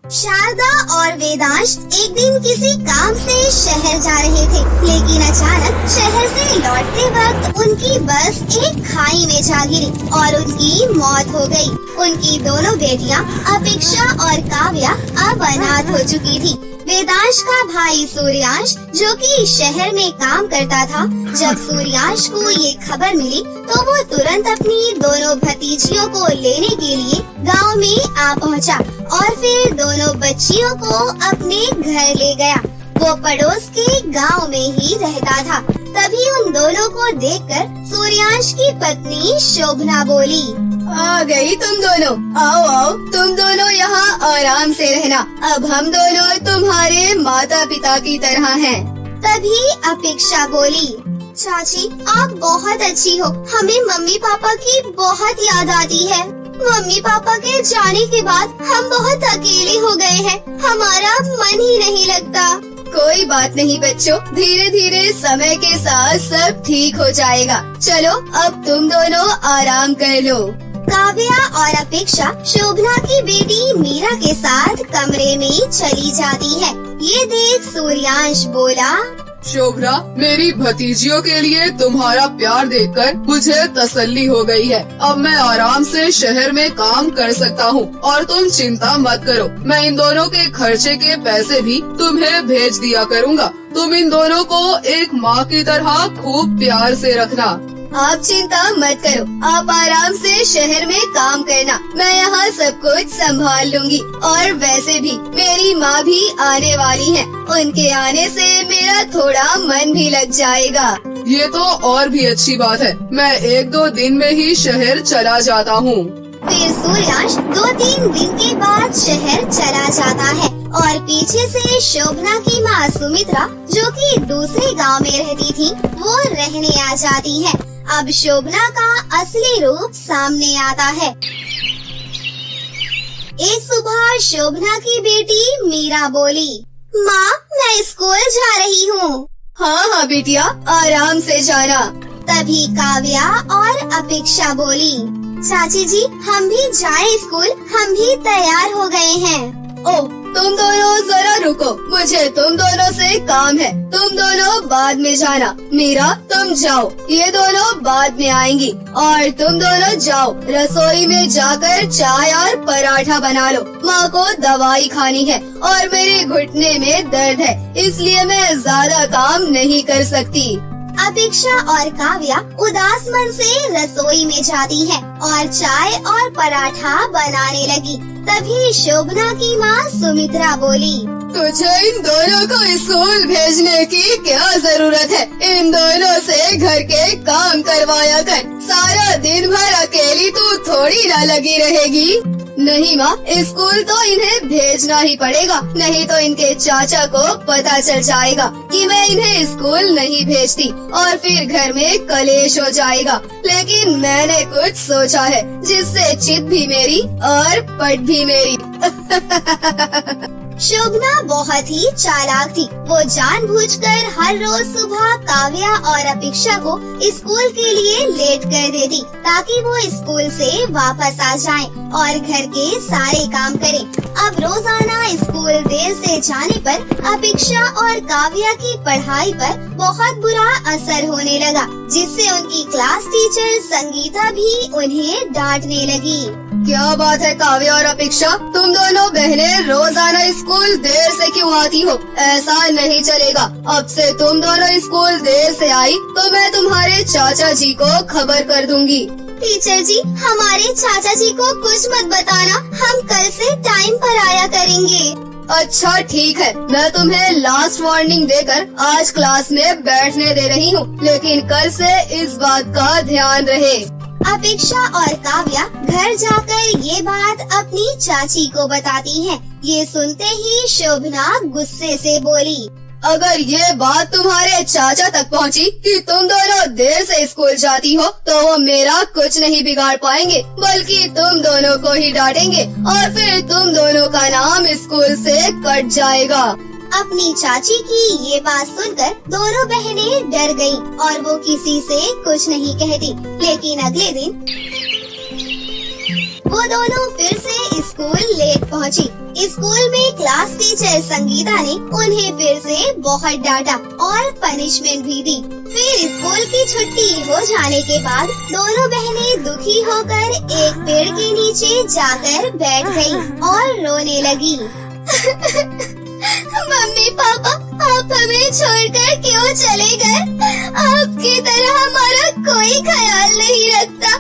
शारदा और वेदांश एक दिन किसी काम से शहर जा रहे थे, लेकिन अचानक शहर से लौटते वक्त उनकी बस एक खाई में जा गिरी और उनकी मौत हो गई। उनकी दोनों बेटियां अपेक्षा और काव्या अब अनाथ हो चुकी थी। वेदांश का भाई सूर्यांश, जो कि शहर में काम करता था, जब सूर्यांश को ये खबर मिली तो वो तुरंत अपनी दोनों भतीजियों को लेने के लिए गांव में आ पहुंचा और फिर दोनों बच्चियों को अपने घर ले गया। वो पड़ोस के गांव में ही रहता था। तभी उन दोनों को देखकर सूर्यांश की पत्नी शोभना बोली, आ गई तुम दोनों, आओ आओ, तुम दोनों यहाँ आराम से रहना। अब हम दोनों तुम्हारे माता पिता की तरह हैं। तभी अपेक्षा बोली, चाची आप बहुत अच्छी हो, हमें मम्मी पापा की बहुत याद आती है। मम्मी पापा के जाने के बाद हम बहुत अकेले हो गए हैं, हमारा मन ही नहीं लगता। कोई बात नहीं बच्चों, धीरे धीरे समय के साथ सब ठीक हो जाएगा। चलो अब तुम दोनों आराम कर लो। काव्या और अपेक्षा शोभना की बेटी मीरा के साथ कमरे में चली जाती है। ये देख सूर्यांश बोला, शोभना, मेरी भतीजियों के लिए तुम्हारा प्यार देखकर मुझे तसल्ली हो गई है। अब मैं आराम से शहर में काम कर सकता हूँ और तुम चिंता मत करो। मैं इन दोनों के खर्चे के पैसे भी तुम्हें भेज दिया करूँगा। तुम इन दोनों को एक माँ की तरह खूब प्यार से रखना। आप चिंता मत करो, आप आराम से शहर में काम करना, मैं यहाँ सब कुछ संभाल लूंगी। और वैसे भी मेरी माँ भी आने वाली है, उनके आने से मेरा थोड़ा मन भी लग जाएगा। ये तो और भी अच्छी बात है। मैं 1-2 दिन में ही शहर चला जाता हूँ। फिर सूर्यांश 2-3 दिन के बाद शहर चला जाता है और पीछे से शोभना की माँ सुमित्रा, जो कि दूसरे गांव में रहती थी, वो रहने आ जाती है। अब शोभना का असली रूप सामने आता है। एक सुबह शोभना की बेटी मीरा बोली, माँ मैं स्कूल जा रही हूँ। हाँ हाँ बेटिया, आराम से जाना। तभी काव्या और अपेक्षा बोली, चाची जी हम भी जाएं स्कूल, हम भी तैयार हो गए हैं। ओह, तुम दोनों जरा रुको, मुझे तुम दोनों से काम है। तुम दोनों बाद में जाना। मीरा तुम जाओ, ये दोनों बाद में आएंगी। और तुम दोनों जाओ रसोई में जाकर चाय और पराठा बना लो। माँ को दवाई खानी है और मेरे घुटने में दर्द है, इसलिए मैं ज्यादा काम नहीं कर सकती। अपेक्षा और काव्या उदास मन से रसोई में जाती है और चाय और पराठा बनाने लगी। तभी शोभना की माँ सुमित्रा बोली, तुझे इन दोनों को स्कूल भेजने की क्या जरूरत है? इन दोनों से घर के काम करवाया कर। सारा दिन भर अकेली तू थोड़ी ना लगी रहेगी। नहीं माँ, स्कूल तो इन्हें भेजना ही पड़ेगा, नहीं तो इनके चाचा को पता चल जाएगा कि मैं इन्हें स्कूल नहीं भेजती और फिर घर में कलेश हो जाएगा। लेकिन मैंने कुछ सोचा है जिससे चित भी मेरी और पट भी मेरी। शोभना बहुत ही चालाक थी। वो जानबूझकर हर रोज सुबह काव्या और अपेक्षा को स्कूल के लिए लेट कर देती, ताकि वो स्कूल से वापस आ जाएं और घर के सारे काम करें। अब रोजाना स्कूल देर से जाने पर अपेक्षा और काव्या की पढ़ाई पर बहुत बुरा असर होने लगा, जिससे उनकी क्लास टीचर संगीता भी उन्हें डांटने लगी। क्या बात है काव्या और अपेक्षा, तुम दोनों बहनें रोजाना स्कूल देर से क्यों आती हो? ऐसा नहीं चलेगा। अब से तुम दोनों स्कूल देर से आई तो मैं तुम्हारे चाचा जी को खबर कर दूंगी। टीचर जी, हमारे चाचा जी को कुछ मत बताना, हम कल से टाइम पर आया करेंगे। अच्छा ठीक है, मैं तुम्हें लास्ट वार्निंग देकर आज क्लास में बैठने दे रही हूँ, लेकिन कल से इस बात का ध्यान रहे। अपेक्षा और काव्या घर जाकर ये बात अपनी चाची को बताती हैं। ये सुनते ही शोभना गुस्से से बोली, अगर ये बात तुम्हारे चाचा तक पहुंची कि तुम दोनों देर से स्कूल जाती हो, तो वो मेरा कुछ नहीं बिगाड़ पाएंगे, बल्कि तुम दोनों को ही डांटेंगे और फिर तुम दोनों का नाम स्कूल से कट जाएगा। अपनी चाची की ये बात सुनकर दोनों बहनें डर गईं और वो किसी से कुछ नहीं कहती। लेकिन अगले दिन वो दोनों फिर से स्कूल लेट पहुंची। स्कूल में क्लास टीचर संगीता ने उन्हें फिर से बहुत डांटा और पनिशमेंट भी दी। फिर स्कूल की छुट्टी हो जाने के बाद दोनों बहनें दुखी होकर एक पेड़ के नीचे जाकर बैठ गईं और रोने लगी। मम्मी पापा, आप हमें छोड़कर क्यों चले गए? आपकी तरह हमारा कोई ख्याल नहीं रखता।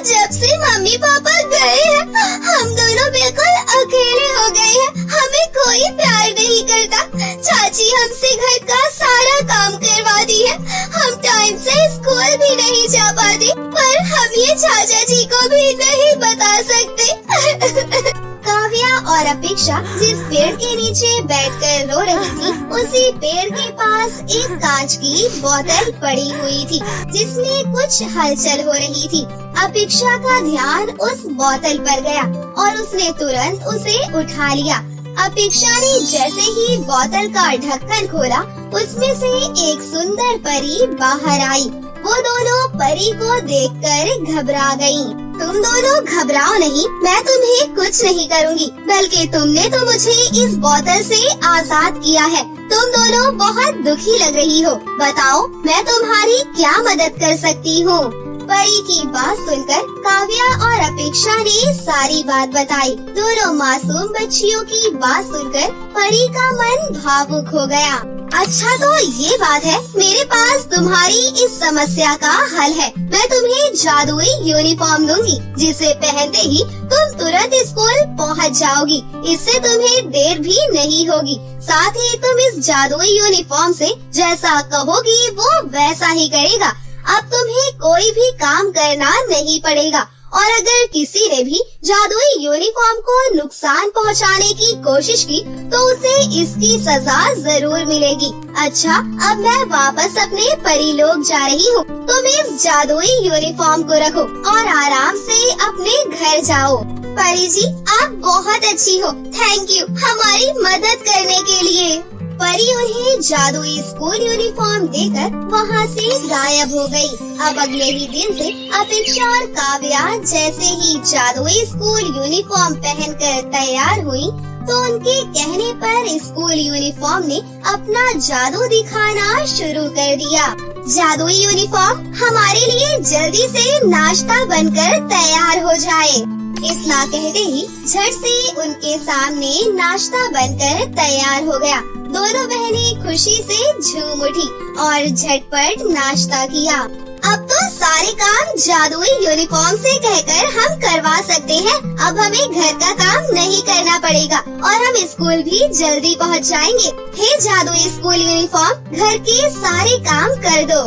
जब से मम्मी पापा गए हैं, हम दोनों बिल्कुल अकेले हो गए हैं। हमें कोई प्यार नहीं करता। चाची हमसे घर का सारा काम करवाती है। हम टाइम से स्कूल भी नहीं जा पाते, पर हम ये चाचा जी को भी नहीं बता सकते। काव्या और अपेक्षा जिस पेड़ के नीचे बैठकर रो रही थी, उसी पेड़ के पास एक कांच की बोतल पड़ी हुई थी जिसमें कुछ हलचल हो रही थी। अपेक्षा का ध्यान उस बोतल पर गया और उसने तुरंत उसे उठा लिया। अपेक्षा ने जैसे ही बोतल का ढक्कन खोला, उसमें से एक सुंदर परी बाहर आई। वो दोनों परी को देखकर घबरा गईं। तुम दोनों घबराओ नहीं, मैं तुम्हें कुछ नहीं करूँगी, बल्कि तुमने तो मुझे इस बोतल से आजाद किया है। तुम दोनों बहुत दुखी लग रही हो, बताओ मैं तुम्हारी क्या मदद कर सकती हूँ? परी की बात सुनकर काव्या और अपेक्षा ने सारी बात बताई। दोनों मासूम बच्चियों की बात सुनकर परी का मन भावुक हो गया। अच्छा तो ये बात है, मेरे पास तुम्हारी इस समस्या का हल है। मैं तुम्हें जादुई यूनिफॉर्म दूंगी, जिसे पहनते ही तुम तुरंत स्कूल पहुंच जाओगी। इससे तुम्हें देर भी नहीं होगी। साथ ही तुम इस जादुई यूनिफॉर्म से जैसा कहोगी वो वैसा ही करेगा। अब तुम्हें कोई भी काम करना नहीं पड़ेगा, और अगर किसी ने भी जादुई यूनिफॉर्म को नुकसान पहुंचाने की कोशिश की तो उसे इसकी सजा जरूर मिलेगी। अच्छा, अब मैं वापस अपने परी लोग जा रही हूँ। तुम इस जादुई यूनिफॉर्म को रखो और आराम से अपने घर जाओ। परी जी, आप बहुत अच्छी हो। थैंक यू हमारी मदद करने के लिए। परी उन्हें जादुई स्कूल यूनिफॉर्म देकर वहाँ से गायब हो गई। अब अगले ही दिन से अपेक्षा और काव्या जैसे ही जादुई स्कूल यूनिफॉर्म पहनकर तैयार हुई, तो उनके कहने पर स्कूल यूनिफॉर्म ने अपना जादू दिखाना शुरू कर दिया। जादुई यूनिफॉर्म हमारे लिए जल्दी से नाश्ता बनकर तैयार हो जाए। इतना कहते ही झट से उनके सामने नाश्ता बनकर तैयार हो गया। दोनों बहनें खुशी से झूम उठी और झटपट नाश्ता किया। अब तो सारे काम जादुई यूनिफॉर्म से कहकर हम करवा सकते हैं। अब हमें घर का काम नहीं करना पड़ेगा और हम स्कूल भी जल्दी पहुंच जाएंगे। हे जादुई स्कूल यूनिफॉर्म, घर के सारे काम कर दो।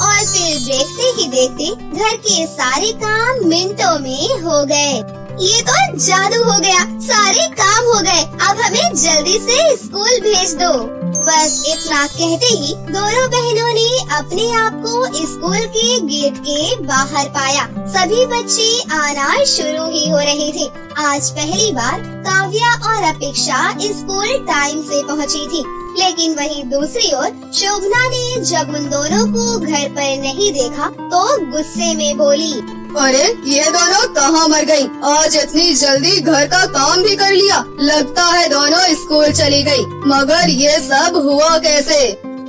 और फिर देखते ही देखते घर के सारे काम मिनटों में हो गए। ये तो जादू हो गया, सारे काम हो गए। अब हमें जल्दी से स्कूल भेज दो। बस इतना कहते ही दोनों बहनों ने अपने आप को स्कूल के गेट के बाहर पाया। सभी बच्चे आना शुरू ही हो रहे थे। आज पहली बार काव्या और अपेक्षा स्कूल टाइम से पहुंची थी, लेकिन वहीं दूसरी ओर शोभना ने जब उन दोनों को घर पर नहीं देखा तो गुस्से में बोली, अरे ये दोनों कहाँ मर गई? आज इतनी जल्दी घर का काम भी कर लिया। लगता है दोनों स्कूल चली गई, मगर ये सब हुआ कैसे?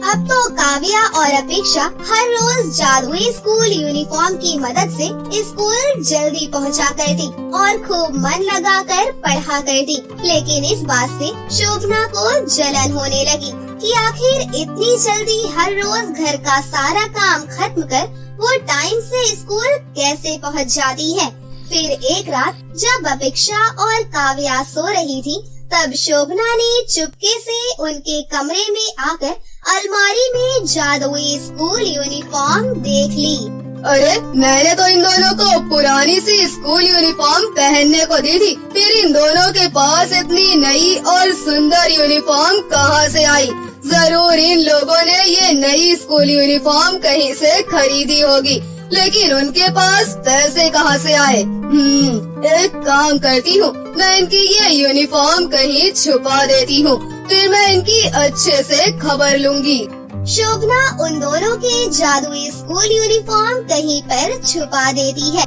अब तो काव्या और अपेक्षा हर रोज जादुई स्कूल यूनिफॉर्म की मदद से स्कूल जल्दी पहुंचा करती और खूब मन लगाकर पढ़ा करती। लेकिन इस बात से शोभना को जलन होने लगी कि आखिर इतनी जल्दी हर रोज घर का सारा काम खत्म कर वो टाइम से स्कूल कैसे पहुंच जाती है। फिर एक रात जब अपेक्षा और काव्या सो रही थी, तब शोभना ने चुपके से उनके कमरे में आकर अलमारी में जादुई स्कूल यूनिफॉर्म देख ली। अरे मैंने तो इन दोनों को पुरानी सी स्कूल यूनिफॉर्म पहनने को दी थी, फिर इन दोनों के पास इतनी नई और सुंदर यूनिफॉर्म कहाँ से आई? जरूर इन लोगों ने ये नई स्कूल यूनिफॉर्म कहीं से खरीदी होगी, लेकिन उनके पास पैसे कहाँ से आए? एक काम करती हूँ, मैं इनकी ये यूनिफॉर्म कहीं छुपा देती हूँ, फिर मैं इनकी अच्छे से खबर लूंगी। शोभना उन दोनों के जादुई स्कूल यूनिफॉर्म कहीं पर छुपा देती है।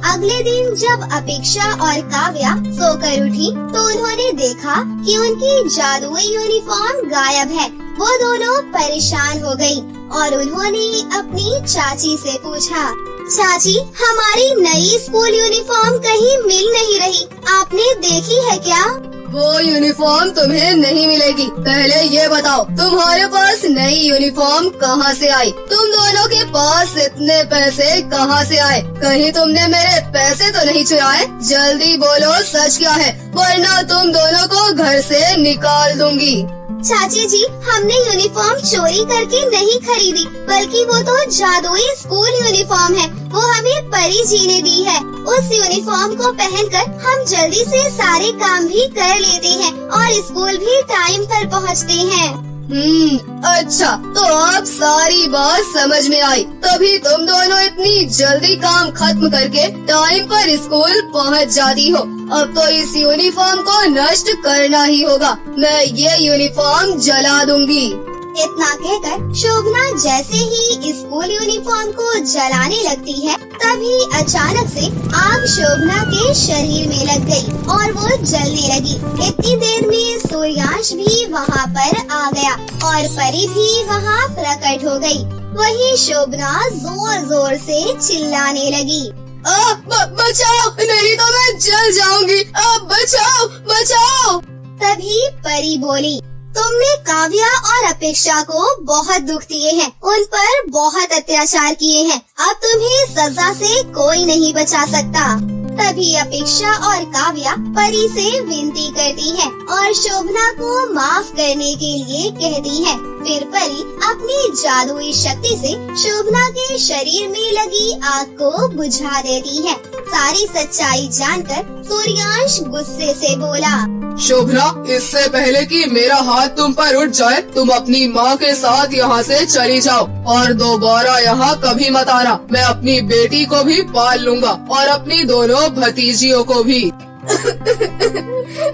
अगले दिन जब अपेक्षा और काव्या सोकर उठी तो उन्होंने देखा कि उनकी जादुई यूनिफॉर्म गायब है। वो दोनों परेशान हो गयी और उन्होंने अपनी चाची से पूछा, चाची हमारी नई स्कूल यूनिफॉर्म कहीं मिल नहीं रही, आपने देखी है क्या? वो यूनिफॉर्म तुम्हें नहीं मिलेगी। पहले ये बताओ तुम्हारे पास नई यूनिफॉर्म कहाँ से आई? तुम दोनों के पास इतने पैसे कहाँ से आए? कहीं तुमने मेरे पैसे तो नहीं चुराए? जल्दी बोलो सच क्या है, वरना तुम दोनों को घर से निकाल दूंगी। चाची जी, हमने यूनिफॉर्म चोरी करके नहीं खरीदी, बल्कि वो तो जादुई स्कूल यूनिफॉर्म है। वो हमें परी जी ने दी है। उस यूनिफॉर्म को पहनकर हम जल्दी से सारे काम भी कर लेते हैं और स्कूल भी टाइम पर पहुंचते हैं। अच्छा, तो आप सारी बात समझ में आई, तभी तुम दोनों इतनी जल्दी काम खत्म करके टाइम पर स्कूल पहुंच जाती हो। अब तो इस यूनिफॉर्म को नष्ट करना ही होगा। मैं ये यूनिफॉर्म जला दूंगी। इतना कहकर शोभना जैसे ही स्कूल यूनिफॉर्म को जलाने लगती है, तभी अचानक से आग शोभना के शरीर में लग गई और वो जलने लगी। इतनी देर में सूर्यांश भी वहाँ पर आ गया और परी भी वहाँ प्रकट हो गई। वही शोभना जोर जोर से चिल्लाने लगी, बचाओ, नहीं तो मैं जल जाऊंगी। बचाओ बचाओ। तभी परी बोली, तुमने काव्या और अपेक्षा को बहुत दुख दिए हैं, उन पर बहुत अत्याचार किए हैं। अब तुम्हें सजा से कोई नहीं बचा सकता। तभी अपेक्षा और काव्या परी से विनती करती हैं और शोभना को माफ करने के लिए कहती हैं। फिर परी अपनी जादुई शक्ति से शोभना के शरीर में लगी आग को बुझा देती है। सारी सच्चाई जानकर सूर्यांश गुस्से से बोला, शोभना, इससे पहले कि मेरा हाथ तुम पर उठ जाए, तुम अपनी माँ के साथ यहाँ से चली जाओ और दोबारा यहाँ कभी मत आना। मैं अपनी बेटी को भी पाल लूंगा और अपनी दोनों भतीजियों को भी।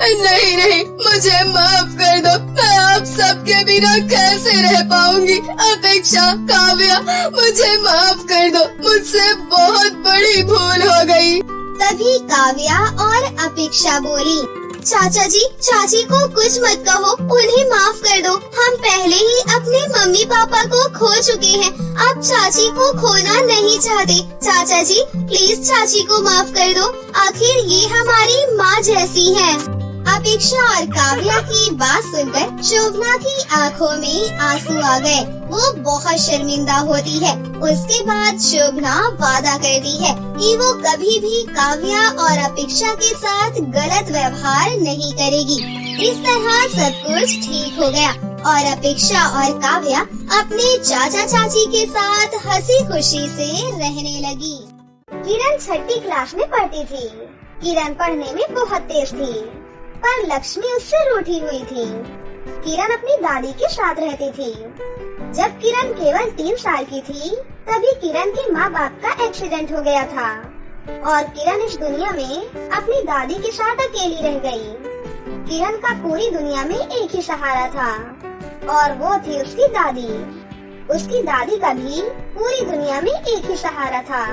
नहीं नहीं, मुझे माफ कर दो। मैं आप सबके बिना कैसे रह पाऊंगी? अपेक्षा, काव्या, मुझे माफ कर दो। मुझसे बहुत बड़ी भूल हो गई। तभी काव्या और अपेक्षा बोली, चाचा जी, चाची को कुछ मत कहो, उन्हें माफ कर दो। हम पहले ही अपने मम्मी पापा को खो चुके हैं, अब चाची को खोना नहीं चाहते। चाचा जी प्लीज चाची को माफ कर दो, आखिर ये हमारी माँ जैसी है। अपेक्षा और काव्या की बात सुनकर शोभना की आँखों में आंसू आ गए। वो बहुत शर्मिंदा होती है। उसके बाद शोभना वादा करती है कि वो कभी भी काव्या और अपेक्षा के साथ गलत व्यवहार नहीं करेगी। इस तरह सब कुछ ठीक हो गया और अपेक्षा और काव्या अपने चाचा चाची के साथ हंसी खुशी से रहने लगी। किरण 6ठी क्लास में पढ़ती थी। किरण पढ़ने में बहुत तेज थी, पर लक्ष्मी उससे रूठी हुई थी। किरण अपनी दादी के साथ रहती थी। जब किरण केवल 3 साल की थी, तभी किरण के माँ बाप का एक्सीडेंट हो गया था और किरण इस दुनिया में अपनी दादी के साथ अकेली रह गई। किरण का पूरी दुनिया में एक ही सहारा था और वो थी उसकी दादी। उसकी दादी का भी पूरी दुनिया में एक ही सहारा था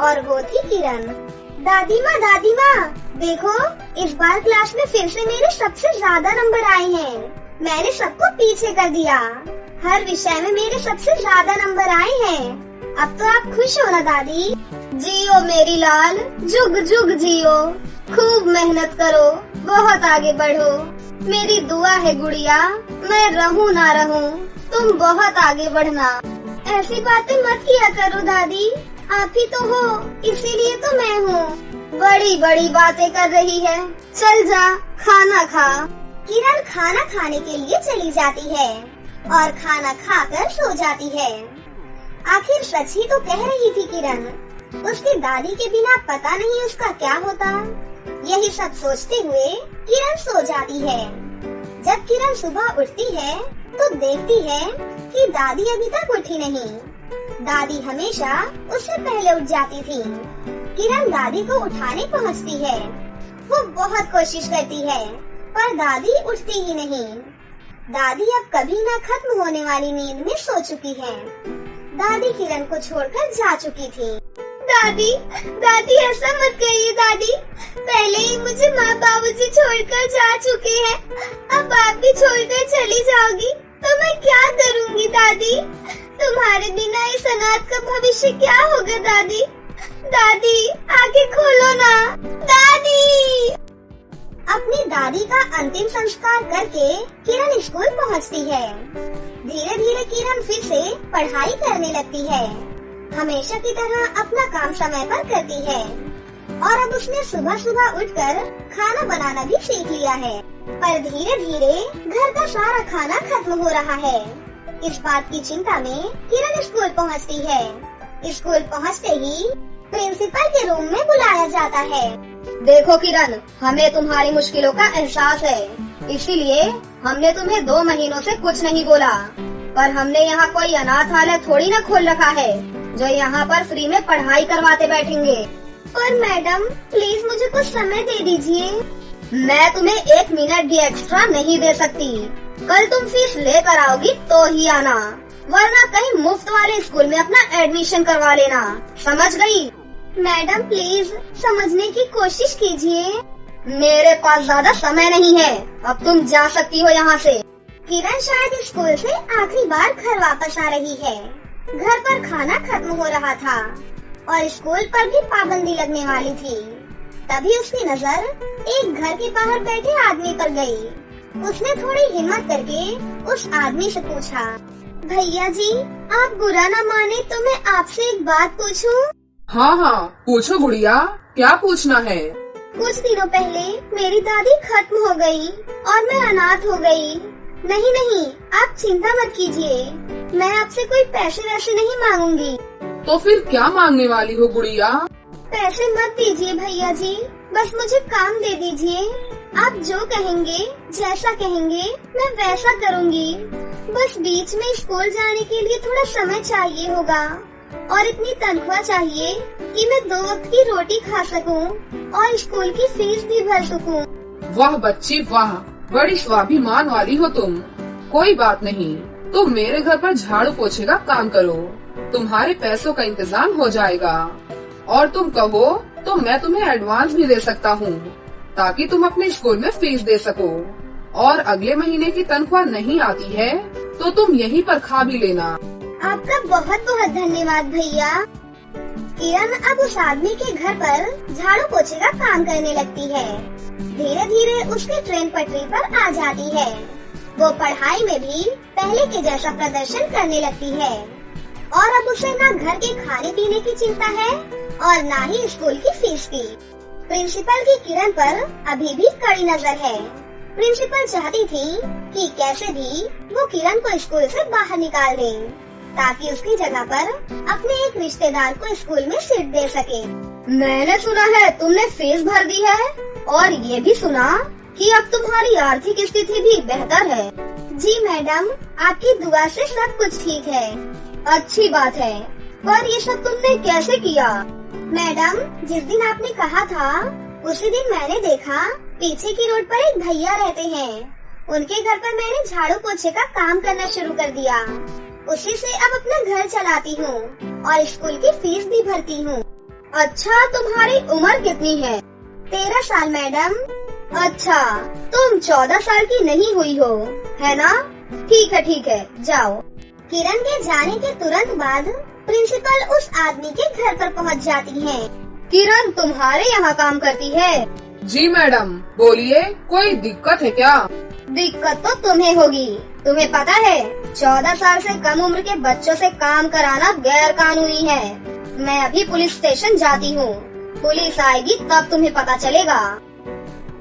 और वो थी किरण। दादी माँ, देखो इस बार क्लास में फिर से मेरे सबसे ज्यादा नंबर आए हैं। मैंने सबको पीछे कर दिया। हर विषय में मेरे सबसे ज्यादा नंबर आए हैं। अब तो आप खुश हो ना दादी? जियो मेरी लाल, जुग जुग जियो, खूब मेहनत करो, बहुत आगे बढ़ो। मेरी दुआ है गुड़िया, मैं रहूं ना रहूं, तुम बहुत आगे बढ़ना। ऐसी बातें मत किया करो दादी, आप ही तो हो, इसीलिए तो मैं हूँ। बड़ी बड़ी बातें कर रही है, चल जा खाना खा। किरण खाना खाने के लिए चली जाती है और खाना खाकर सो जाती है। आखिर सच ही तो कह रही थी किरण। उसकी दादी के बिना पता नहीं उसका क्या होता। यही सब सोचते हुए किरण सो जाती है। जब किरण सुबह उठती है तो देखती है कि दादी अभी तक उठी नहीं। दादी हमेशा उससे पहले उठ जाती थी। किरण दादी को उठाने पहुंचती है। वो बहुत कोशिश करती है पर दादी उठती ही नहीं। दादी अब कभी न खत्म होने वाली नींद में सो चुकी है। दादी किरण को छोड़कर जा चुकी थी। दादी दादी ऐसा मत कहिए दादी, पहले ही मुझे माँ बाबूजी छोड़कर जा चुके हैं, अब आप भी छोड़कर चली जाओगी तो मैं क्या करूँगी दादी? तुम्हारे बिना इस अनाथ का भविष्य क्या होगा दादी? दादी आंखें खोलो ना दादी। अपनी दादी का अंतिम संस्कार करके किरण स्कूल पहुंचती है। धीरे धीरे किरण फिर से पढ़ाई करने लगती है। हमेशा की तरह अपना काम समय पर करती है और अब उसने सुबह सुबह उठकर खाना बनाना भी सीख लिया है। पर धीरे धीरे घर का सारा खाना खत्म हो रहा है। इस बात की चिंता में किरण स्कूल पहुंचती है। स्कूल पहुंचते ही प्रिंसिपल के रूम में बुलाया जाता है। देखो किरण, हमें तुम्हारी मुश्किलों का एहसास है, इसीलिए हमने तुम्हें 2 महीनों से कुछ नहीं बोला। पर हमने यहाँ कोई अनाथालय थोड़ी ना खोल रखा है जो यहाँ पर फ्री में पढ़ाई करवाते बैठेंगे। और मैडम प्लीज मुझे कुछ समय दे दीजिए। मैं तुम्हें 1 मिनट भी एक्स्ट्रा नहीं दे सकती। कल तुम फीस लेकर आओगी तो ही आना, वरना कहीं मुफ्त वाले स्कूल में अपना एडमिशन करवा लेना, समझ गई? मैडम प्लीज समझने की कोशिश कीजिए। मेरे पास ज्यादा समय नहीं है, अब तुम जा सकती हो यहाँ से। किरण शायद स्कूल से आखिरी बार घर वापस आ रही है। घर पर खाना खत्म हो रहा था और स्कूल पर भी पाबंदी लगने वाली थी। तभी उसकी नजर एक घर के बाहर बैठे आदमी पर गई। उसने थोड़ी हिम्मत करके उस आदमी से पूछा, भैया जी आप बुरा न माने तो मैं आपसे एक बात पूछूं? हाँ हाँ पूछो गुड़िया, क्या पूछना है? कुछ दिनों पहले मेरी दादी खत्म हो गई और मैं अनाथ हो गई। नहीं नहीं, आप चिंता मत कीजिए, मैं आपसे कोई पैसे वैसे नहीं मांगूंगी। तो फिर क्या मांगने वाली हो गुड़िया? पैसे मत दीजिए भैया जी, बस मुझे काम दे दीजिए। आप जो कहेंगे, जैसा कहेंगे मैं वैसा करूँगी। बस बीच में स्कूल जाने के लिए थोड़ा समय चाहिए होगा और इतनी तनख्वाह चाहिए कि मैं 2 वक्त की रोटी खा सकूं और स्कूल की फीस भी भर सकूं। वाह बच्ची वाह, बड़ी स्वाभिमान वाली हो तुम। कोई बात नहीं, तुम मेरे घर पर झाड़ू पोछे का काम करो, तुम्हारे पैसों का इंतजाम हो जाएगा। और तुम कहो तो मैं तुम्हें एडवांस भी दे सकता हूँ ताकि तुम अपने स्कूल में फीस दे सको। और अगले महीने की तनख्वाह नहीं आती है तो तुम यहीं पर खा भी लेना। आपका बहुत बहुत धन्यवाद भैया। किरण अब उस आदमी के घर पर झाड़ू पोछे का काम करने लगती है। धीरे धीरे उसकी ट्रेन पटरी पर आ जाती है। वो पढ़ाई में भी पहले के जैसा प्रदर्शन करने लगती है और अब उसे न घर के खाने पीने की चिंता है और न ही स्कूल की फीस की। प्रिंसिपल की किरण पर अभी भी कड़ी नजर है। प्रिंसिपल चाहती थी कि कैसे भी वो किरण को स्कूल से बाहर निकाल दे ताकि उसकी जगह पर अपने एक रिश्तेदार को स्कूल में सीट दे सके। मैंने सुना है तुमने फीस भर दी है और ये भी सुना कि अब तुम्हारी आर्थिक स्थिति भी बेहतर है। जी मैडम, आपकी दुआ से सब कुछ ठीक है। अच्छी बात है, पर ये सब तुमने कैसे किया? मैडम, जिस दिन आपने कहा था उसी दिन मैंने देखा पीछे की रोड पर एक भैया रहते हैं। उनके घर पर मैंने झाड़ू पोछे का काम करना शुरू कर दिया। उसी से अब अपना घर चलाती हूँ और स्कूल की फीस भी भरती हूँ। अच्छा, तुम्हारी उम्र कितनी है? 13 साल मैडम। अच्छा, तुम 14 साल की नहीं हुई हो, है ना? ठीक है, जाओ। किरण के जाने के तुरंत बाद प्रिंसिपल उस आदमी के घर पर पहुंच जाती है। किरण तुम्हारे यहाँ काम करती है? जी मैडम, बोलिए, कोई दिक्कत है क्या? दिक्कत तो तुम्हें होगी। तुम्हें पता है 14 साल से कम उम्र के बच्चों से काम कराना गैर कानूनी है। मैं अभी पुलिस स्टेशन जाती हूँ, पुलिस आएगी तब तुम्हें पता चलेगा।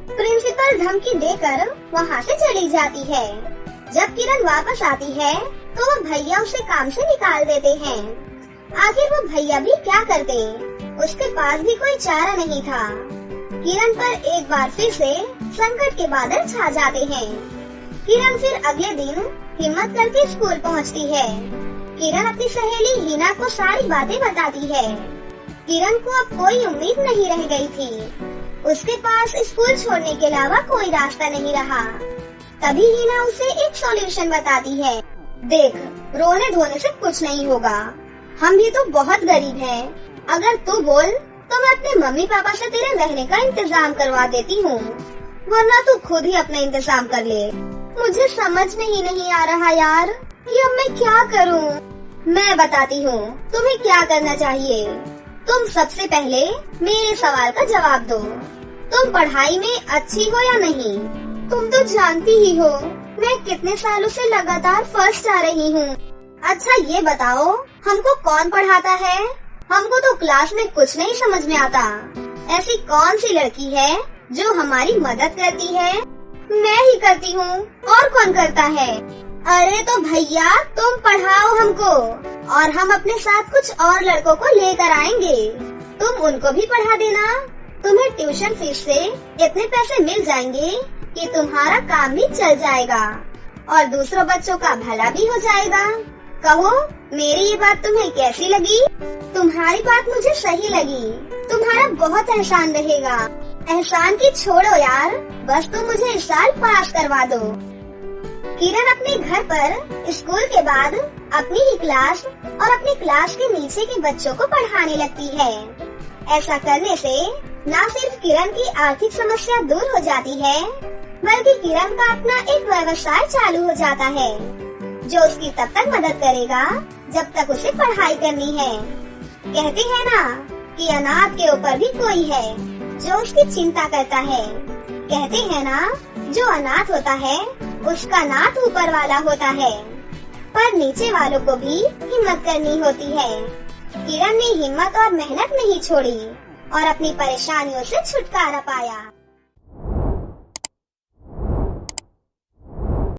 प्रिंसिपल धमकी देकर वहाँ से चली जाती है। जब किरण वापस आती है तो वो भैया उसे काम से निकाल देते हैं। आखिर वो भैया भी क्या करते, उसके पास भी कोई चारा नहीं था। किरण पर एक बार फिर से संकट के बादल छा जाते हैं। किरण फिर अगले दिन हिम्मत करके स्कूल पहुंचती है। किरण अपनी सहेली हिना को सारी बातें बताती है। किरण को अब कोई उम्मीद नहीं रह गई थी। उसके पास स्कूल छोड़ने के अलावा कोई रास्ता नहीं रहा। तभी हिना उसे एक सॉल्यूशन बताती है। देख, रोने धोने से कुछ नहीं होगा, हम भी तो बहुत गरीब हैं। अगर तू बोल तो मैं अपने मम्मी पापा से तेरे रहने का इंतजाम करवा देती हूँ, वरना तू खुद ही अपना इंतजाम कर ले। मुझे समझ में ही नहीं आ रहा यार कि अब मैं क्या करूँ। मैं बताती हूँ तुम्हें क्या करना चाहिए। तुम सबसे पहले मेरे सवाल का जवाब दो। तुम पढ़ाई में अच्छी हो या नहीं? तुम तो जानती ही हो मैं कितने सालों से लगातार फर्स्ट आ रही हूँ। अच्छा ये बताओ, हमको कौन पढ़ाता है? हमको तो क्लास में कुछ नहीं समझ में आता। ऐसी कौन सी लड़की है जो हमारी मदद करती है? मैं ही करती हूँ, और कौन करता है? अरे तो भैया तुम पढ़ाओ हमको, और हम अपने साथ कुछ और लड़कों को लेकर आएंगे। तुम उनको भी पढ़ा देना। तुम्हें ट्यूशन फीस से इतने पैसे मिल जाएंगे कि तुम्हारा काम भी चल जाएगा और दूसरों बच्चों का भला भी हो जाएगा। कहो मेरी ये बात तुम्हें कैसी लगी? तुम्हारी बात मुझे सही लगी। तुम्हारा बहुत एहसान रहेगा। एहसान की छोड़ो यार, बस तुम मुझे इस साल पास करवा दो। किरण अपने घर पर स्कूल के बाद अपनी ही क्लास और अपनी क्लास के नीचे के बच्चों को पढ़ाने लगती है। ऐसा करने से न सिर्फ किरण की आर्थिक समस्या दूर हो जाती है, बल्कि किरण का अपना एक व्यवसाय चालू हो जाता है, जो उसकी तब तक मदद करेगा जब तक उसे पढ़ाई करनी है। कहते हैं ना कि अनाथ के ऊपर भी कोई है जो उसकी चिंता करता है। कहते हैं ना, जो अनाथ होता है उसका नाथ ऊपर वाला होता है, पर नीचे वालों को भी हिम्मत करनी होती है। किरण ने हिम्मत और मेहनत नहीं छोड़ी और अपनी परेशानियों से छुटकारा पाया।